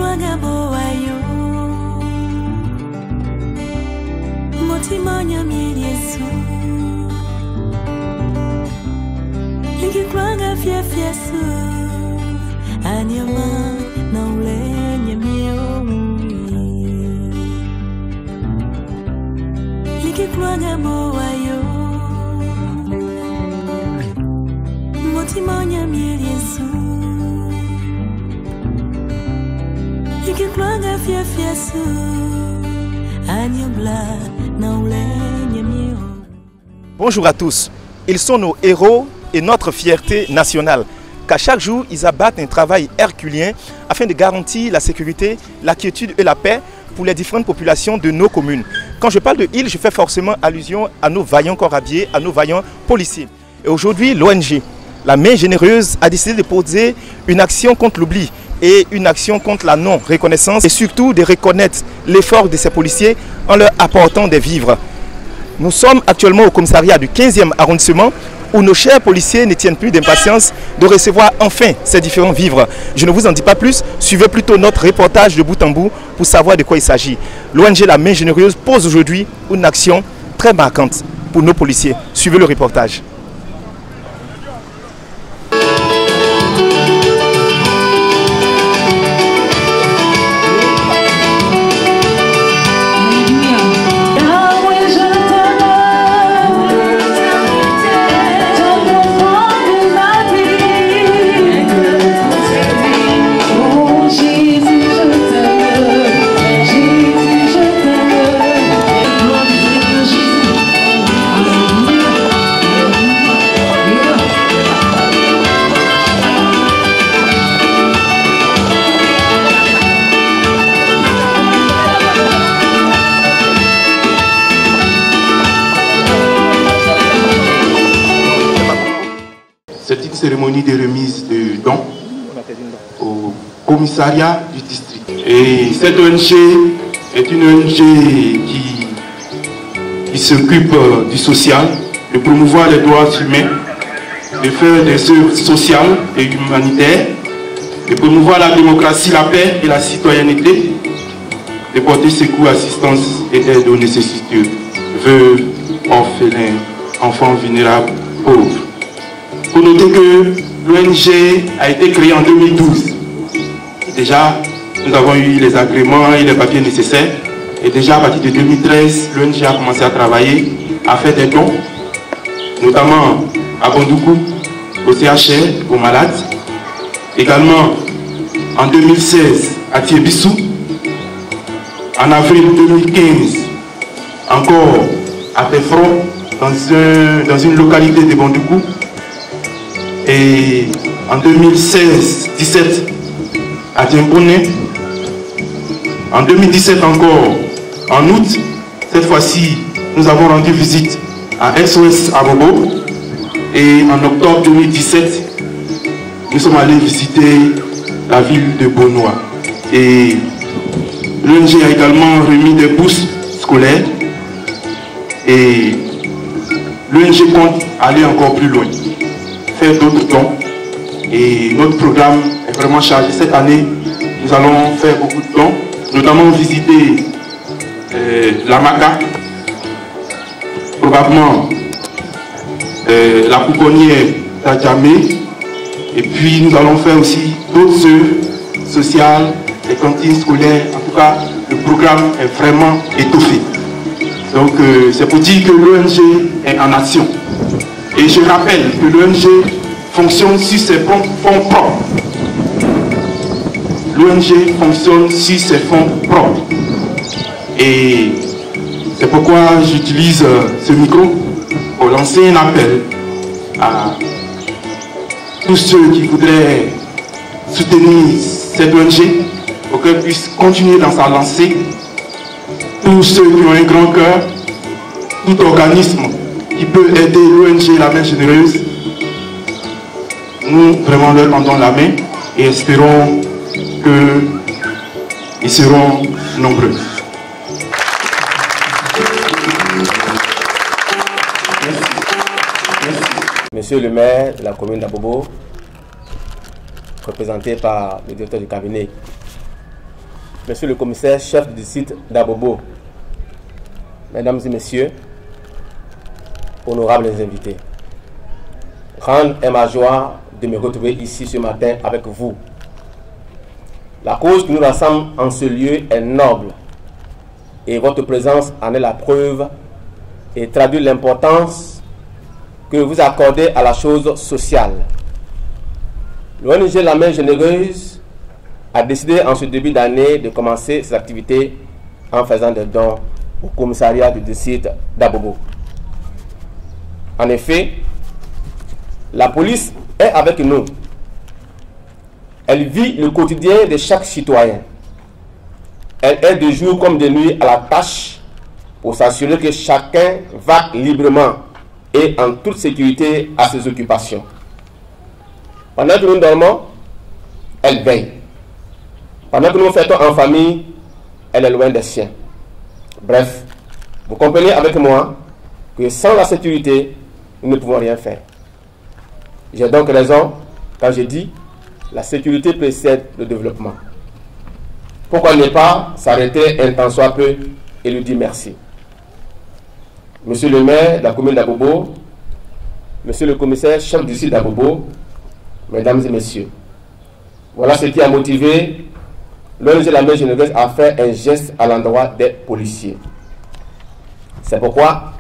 Likikwanga bowayo Motimanya Yesu Likikwanga fiesu Anyama na ulenye Likikwanga bowayo Motimanya Yesu Bonjour à tous, ils sont nos héros et notre fierté nationale. Qu'à chaque jour, ils abattent un travail herculien afin de garantir la sécurité, la quiétude et la paix pour les différentes populations de nos communes. Quand je parle de ils, je fais forcément allusion à nos vaillants corps habillés, à nos vaillants policiers. Et aujourd'hui, l'ONG, la main généreuse, a décidé de poser une action contre l'oubli et une action contre la non-reconnaissance et surtout de reconnaître l'effort de ces policiers en leur apportant des vivres. Nous sommes actuellement au commissariat du 15e arrondissement où nos chers policiers ne tiennent plus d'impatience de recevoir enfin ces différents vivres. Je ne vous en dis pas plus, suivez plutôt notre reportage de bout en bout pour savoir de quoi il s'agit. L'ONG La Main Généreuse pose aujourd'hui une action très marquante pour nos policiers. Suivez le reportage. C'est une cérémonie de remise de dons au commissariat du district. Et cette ONG est une ONG qui s'occupe du social, de promouvoir les droits humains, de faire des œuvres sociales et humanitaires, de promouvoir la démocratie, la paix et la citoyenneté, de porter secours, assistance et aide aux nécessiteux, veuves, orphelins, enfants vulnérables, pauvres. Pour noter que l'ONG a été créée en 2012. Déjà, nous avons eu les agréments et les papiers nécessaires. Et déjà, à partir de 2013, l'ONG a commencé à travailler, à faire des dons, notamment à Bondoukou, au CHR, aux malades. Également, en 2016, à Thiébissou. En avril 2015, encore à Tefron, dans une localité de Bondoukou. Et en 2016-17 à Djemboune. En 2017 encore, en août, cette fois-ci, nous avons rendu visite à SOS Abobo. Et en octobre 2017, nous sommes allés visiter la ville de Bonois. Et l'ONG a également remis des bourses scolaires. Et l'ONG compte aller encore plus loin, faire d'autres dons. Et notre programme est vraiment chargé. Cette année, nous allons faire beaucoup de dons, notamment visiter la Maca, probablement la pouponnière d'Adjamé. Et puis nous allons faire aussi d'autres œuvres sociales, les cantines scolaires. En tout cas, le programme est vraiment étoffé. Donc c'est pour dire que l'ONG est en action. Et je rappelle que l'ONG fonctionne sur ses fonds propres. L'ONG fonctionne sur ses fonds propres. Et c'est pourquoi j'utilise ce micro pour lancer un appel à tous ceux qui voudraient soutenir cette ONG pour qu'elle puisse continuer dans sa lancée. Tous ceux qui ont un grand cœur, tout organisme qui peut aider l'ONG La Main Généreuse, nous vraiment leur tendons la main et espérons qu'ils seront nombreux. Monsieur le maire de la commune d'Abobo, représenté par le directeur du cabinet Monsieur le commissaire chef du district d'Abobo, Mesdames et Messieurs, honorables invités, grande est ma joie de me retrouver ici ce matin avec vous. La cause qui nous rassemble en ce lieu est noble et votre présence en est la preuve et traduit l'importance que vous accordez à la chose sociale. L'ONG La Main Généreuse a décidé en ce début d'année de commencer ses activités en faisant des dons au commissariat du district d'Abobo. En effet, la police est avec nous. Elle vit le quotidien de chaque citoyen. Elle est de jour comme de nuit à la tâche pour s'assurer que chacun va librement et en toute sécurité à ses occupations. Pendant que nous dormons, elle veille. Pendant que nous fêtons en famille, elle est loin des siens. Bref, vous comprenez avec moi que sans la sécurité, nous ne pouvons rien faire. J'ai donc raison quand je dis la sécurité précède le développement. Pourquoi ne pas s'arrêter un temps soit peu et lui dire merci? Monsieur le maire de la commune d'Abobo, monsieur le commissaire chef du district d'Abobo, Mesdames et Messieurs, voilà ce qui a motivé l'ONG La Main Généreuse à faire un geste à l'endroit des policiers. C'est pourquoi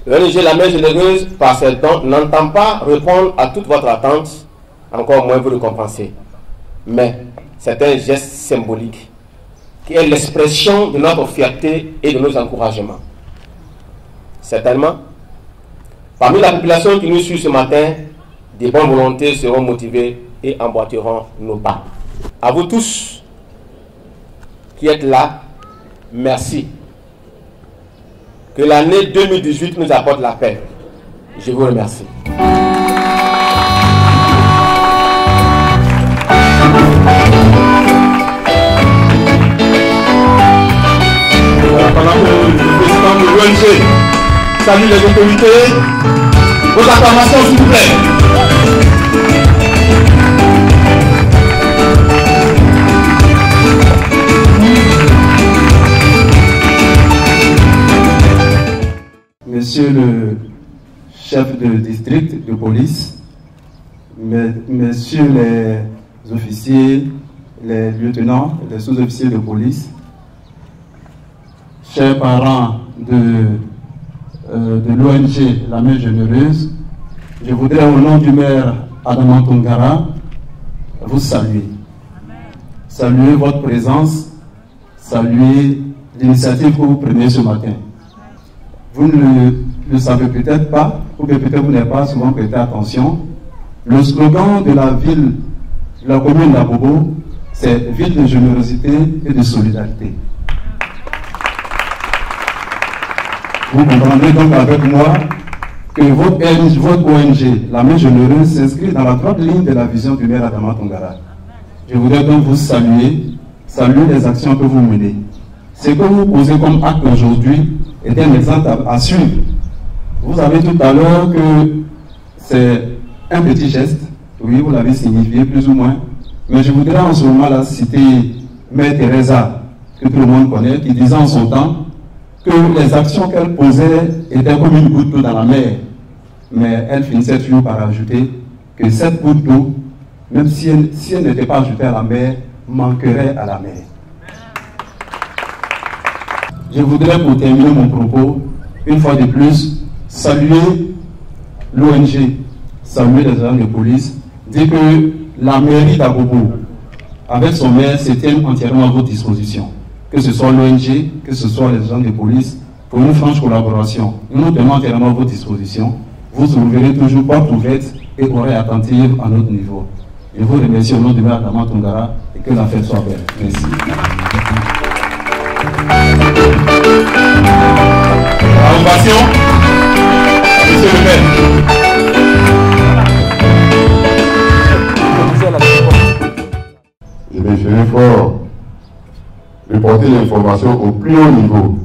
l'ONG La Main Généreuse, par ses dons, n'entend pas répondre à toute votre attente, encore moins vous récompenser. Mais c'est un geste symbolique qui est l'expression de notre fierté et de nos encouragements. Certainement, parmi la population qui nous suit ce matin, des bonnes volontés seront motivées et emboîteront nos pas. À vous tous qui êtes là, merci. Que l'année 2018 nous apporte la paix. Je vous remercie. Pendant que le président de l'ONG salue les autorités, vos acclamations s'il vous plaît. Monsieur le chef de district de police, messieurs les officiers, les lieutenants, les sous-officiers de police, chers parents de l'ONG La Main Généreuse, je voudrais au nom du maire Adama Tongara vous saluer. Saluer votre présence, saluer l'initiative que vous prenez ce matin. Vous ne le savez peut-être pas, ou peut-être vous n'avez pas souvent prêté attention. Le slogan de la ville, de la commune d'Abobo, c'est ville de générosité et de solidarité. Vous comprendrez donc avec moi que votre ONG, La Main Généreuse, s'inscrit dans la droite ligne de la vision du maire Adama Tongara. Je voudrais donc vous saluer les actions que vous menez. Ce que vous posez comme acte aujourd'hui est un exemple à suivre. Vous avez tout à l'heure que c'est un petit geste, oui, vous l'avez signifié plus ou moins, mais je voudrais en ce moment-là citer Mère Teresa, que tout le monde connaît, qui disait en son temps que les actions qu'elle posait étaient comme une goutte d'eau dans la mer, mais elle finissait toujours par ajouter que cette goutte d'eau, même si elle n'était pas ajoutée à la mer, manquerait à la mer. Je voudrais, pour terminer mon propos, une fois de plus, saluer l'ONG, saluer les agents de police, dire que la mairie d'Abobo, avec son maire, se tienne entièrement à votre disposition. Que ce soit l'ONG, que ce soit les agents de police, pour une franche collaboration. Nous nous tenons entièrement à votre disposition. Vous trouverez toujours porte ouverte et oreille attentive à notre niveau. Je vous remercie au nom du maire Adama Tongara et que la fête soit belle. Merci. Ovation, monsieur le maire. Je vais faire fort de porter l'information au plus haut niveau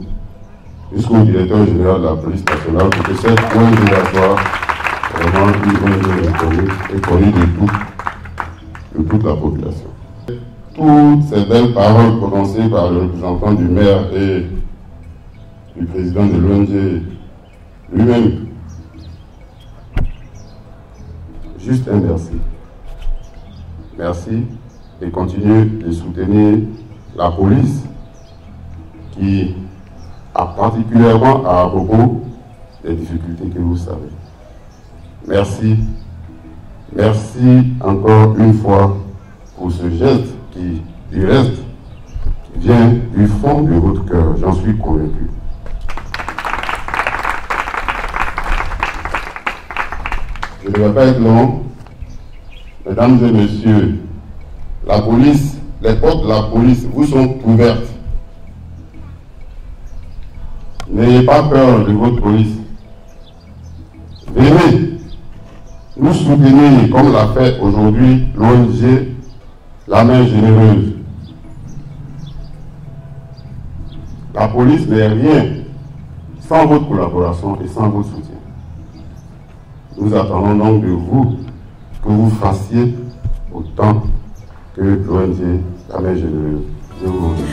jusqu'au directeur général de la police nationale pour que cette ONG soit vraiment une ONG reconnue et connue de toute la population. toutes ces belles paroles prononcées par le représentant du maire et du président de l'ONG lui-même. Juste un merci. Merci et continuez de soutenir la police qui a particulièrement à propos des difficultés que vous savez. Merci. Merci encore une fois pour ce geste qui, du reste, vient du fond de votre cœur. J'en suis convaincu. Je ne vais pas être long. Mesdames et messieurs, la police, les portes de la police vous sont ouvertes. N'ayez pas peur de votre police. Venez nous soutenir comme l'a fait aujourd'hui l'ONG La Main Généreuse. La police n'est rien sans votre collaboration et sans votre soutien. Nous attendons donc de vous que vous fassiez autant que l'ONG La Main Généreuse. Je vous remercie.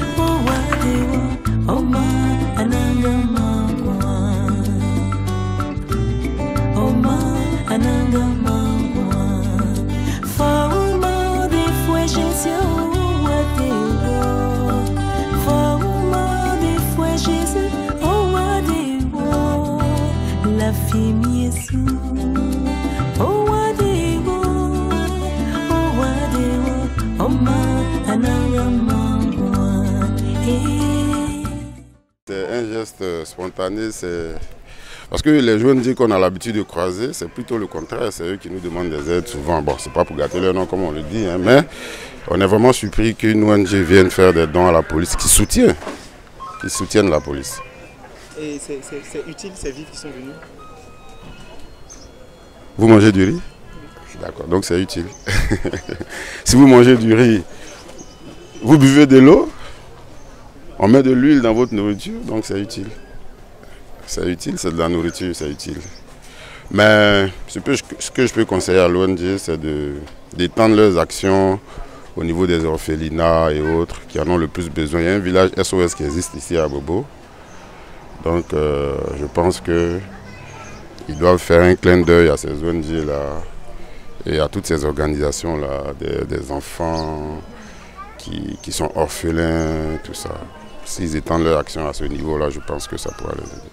La fille c'est un geste spontané, c'est parce que les jeunes disent qu'on a l'habitude de croiser, c'est plutôt le contraire, c'est eux qui nous demandent des aides souvent. Bon, c'est pas pour gâter leur nom comme on le dit, hein, mais on est vraiment surpris qu'une ONG vienne faire des dons à la police, qui soutiennent la police. Et c'est utile ces vivres qui sont venus? Vous mangez du riz? D'accord, donc c'est utile. Si vous mangez du riz, vous buvez de l'eau, on met de l'huile dans votre nourriture, donc c'est utile. C'est utile, c'est de la nourriture, c'est utile. Mais ce que je peux conseiller à l'ONG, c'est d'étendre leurs actions au niveau des orphelinats et autres qui en ont le plus besoin. Il y a un village SOS qui existe ici à Bobo. Donc je pense qu'ils doivent faire un clin d'œil à ces ONG-là et à toutes ces organisations-là, des enfants qui sont orphelins, tout ça. S'ils étendent leur action à ce niveau-là, je pense que ça pourra les aider.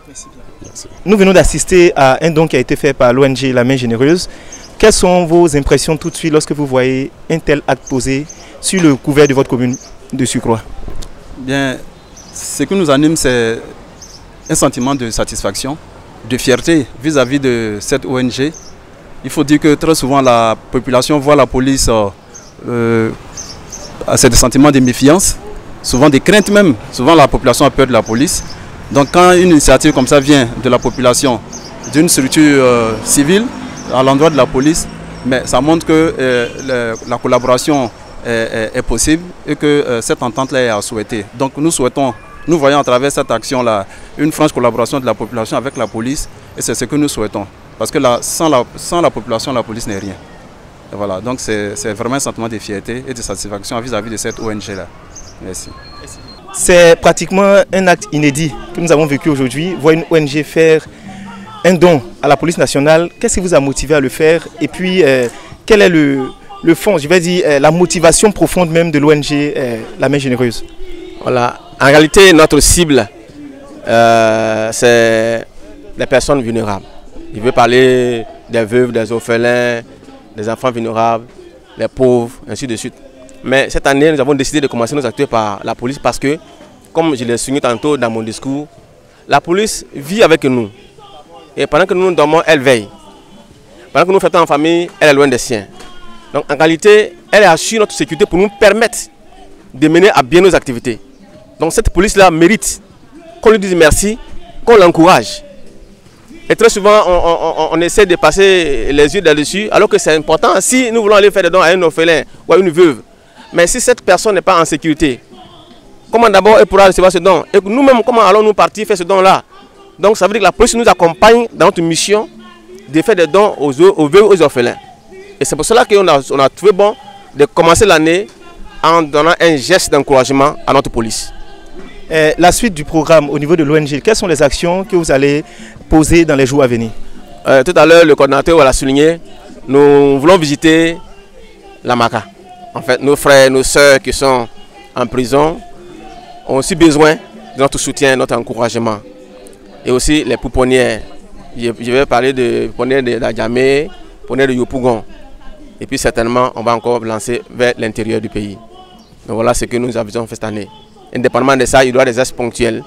Merci bien. Merci. Nous venons d'assister à un don qui a été fait par l'ONG La Main Généreuse. Quelles sont vos impressions tout de suite lorsque vous voyez un tel acte posé sur le couvert de votre commune de Sucroy? Bien, ce qui nous anime, c'est un sentiment de satisfaction, de fierté vis-à-vis de cette ONG. Il faut dire que très souvent la population voit la police à ce sentiment de méfiance, souvent des craintes même. Souvent la population a peur de la police. Donc quand une initiative comme ça vient de la population, d'une structure civile à l'endroit de la police, mais ça montre que la collaboration est possible et que cette entente-là est à souhaiter. Donc nous voyons à travers cette action-là une franche collaboration de la population avec la police et c'est ce que nous souhaitons. Parce que sans la population, la police n'est rien. Et voilà, donc c'est vraiment un sentiment de fierté et de satisfaction vis-à-vis de cette ONG-là. Merci. C'est pratiquement un acte inédit que nous avons vécu aujourd'hui. Voir une ONG faire un don à la police nationale, qu'est-ce qui vous a motivé à le faire? Et puis, quel est le fond, je vais dire, la motivation profonde même de l'ONG La Main Généreuse? Voilà. En réalité, notre cible, c'est les personnes vulnérables. Je veux parler des veuves, des orphelins, des enfants vulnérables, les pauvres, ainsi de suite. Mais cette année, nous avons décidé de commencer nos activités par la police parce que, comme je l'ai souligné tantôt dans mon discours, la police vit avec nous. Et pendant que nous dormons, elle veille. Pendant que nous faisons en famille, elle est loin des siens. Donc en réalité, elle assure notre sécurité pour nous permettre de mener à bien nos activités. Donc cette police-là mérite qu'on lui dise merci, qu'on l'encourage. Et très souvent, on essaie de passer les yeux là-dessus, alors que c'est important. Si nous voulons aller faire des dons à un orphelin ou à une veuve, mais si cette personne n'est pas en sécurité, comment d'abord elle pourra recevoir ce don? Et nous-mêmes, comment allons-nous partir faire ce don-là? Donc ça veut dire que la police nous accompagne dans notre mission de faire des dons aux veuves et aux orphelins. Et c'est pour cela qu'on a trouvé bon de commencer l'année en donnant un geste d'encouragement à notre police. La suite du programme au niveau de l'ONG, quelles sont les actions que vous allez poser dans les jours à venir? Tout à l'heure, le coordinateur l'a souligné, nous voulons visiter la Maka. En fait, nos frères, nos sœurs qui sont en prison ont aussi besoin de notre soutien, notre encouragement. Et aussi les pouponnières. Je vais parler de pouponnières de la Djamé, pouponnières de Yopougon. Et puis certainement, on va encore lancer vers l'intérieur du pays. Donc voilà ce que nous avons fait cette année. Indépendamment de ça, il doit y avoir des gestes ponctuels.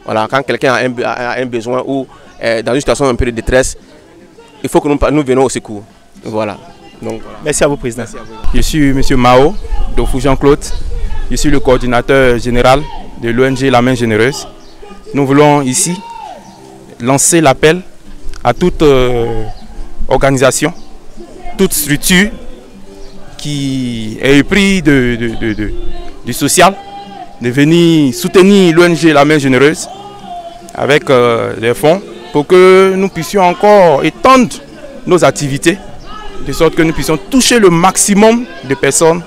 Voilà, quand quelqu'un a un besoin ou dans une situation un peu de détresse, il faut que nous venions au secours. Voilà. Donc, voilà. Merci à vous, Président. Merci à vous. Je suis M. Mao, Dofou Jean-Claude. Je suis le coordinateur général de l'ONG La Main Généreuse. Nous voulons ici lancer l'appel à toute organisation, toute structure qui est épris du social, de venir soutenir l'ONG La Main Généreuse avec des fonds pour que nous puissions encore étendre nos activités, de sorte que nous puissions toucher le maximum de personnes,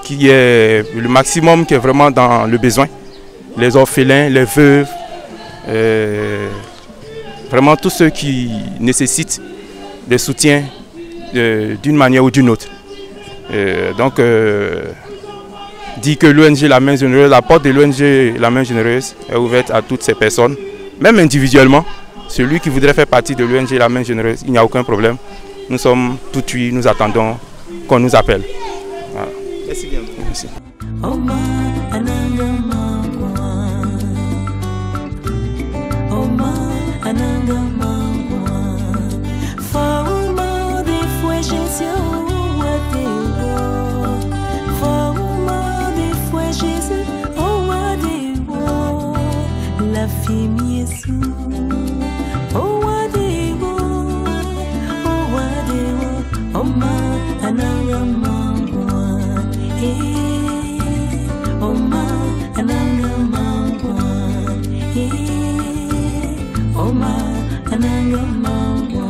le maximum qui est vraiment dans le besoin. Les orphelins, les veuves, vraiment tous ceux qui nécessitent des soutiens d'une manière ou d'une autre. Donc, dit que l'ONG La Main Généreuse, la porte de l'ONG La Main Généreuse est ouverte à toutes ces personnes, même individuellement. Celui qui voudrait faire partie de l'ONG La Main Généreuse, il n'y a aucun problème. Nous sommes tout oui, nous attendons qu'on nous appelle. Voilà. Merci bien. Merci. La fille oh wadebo, oh wadebo, oh ma anangamangwa, oh ma anangamangwa, oh ma anangamangwa.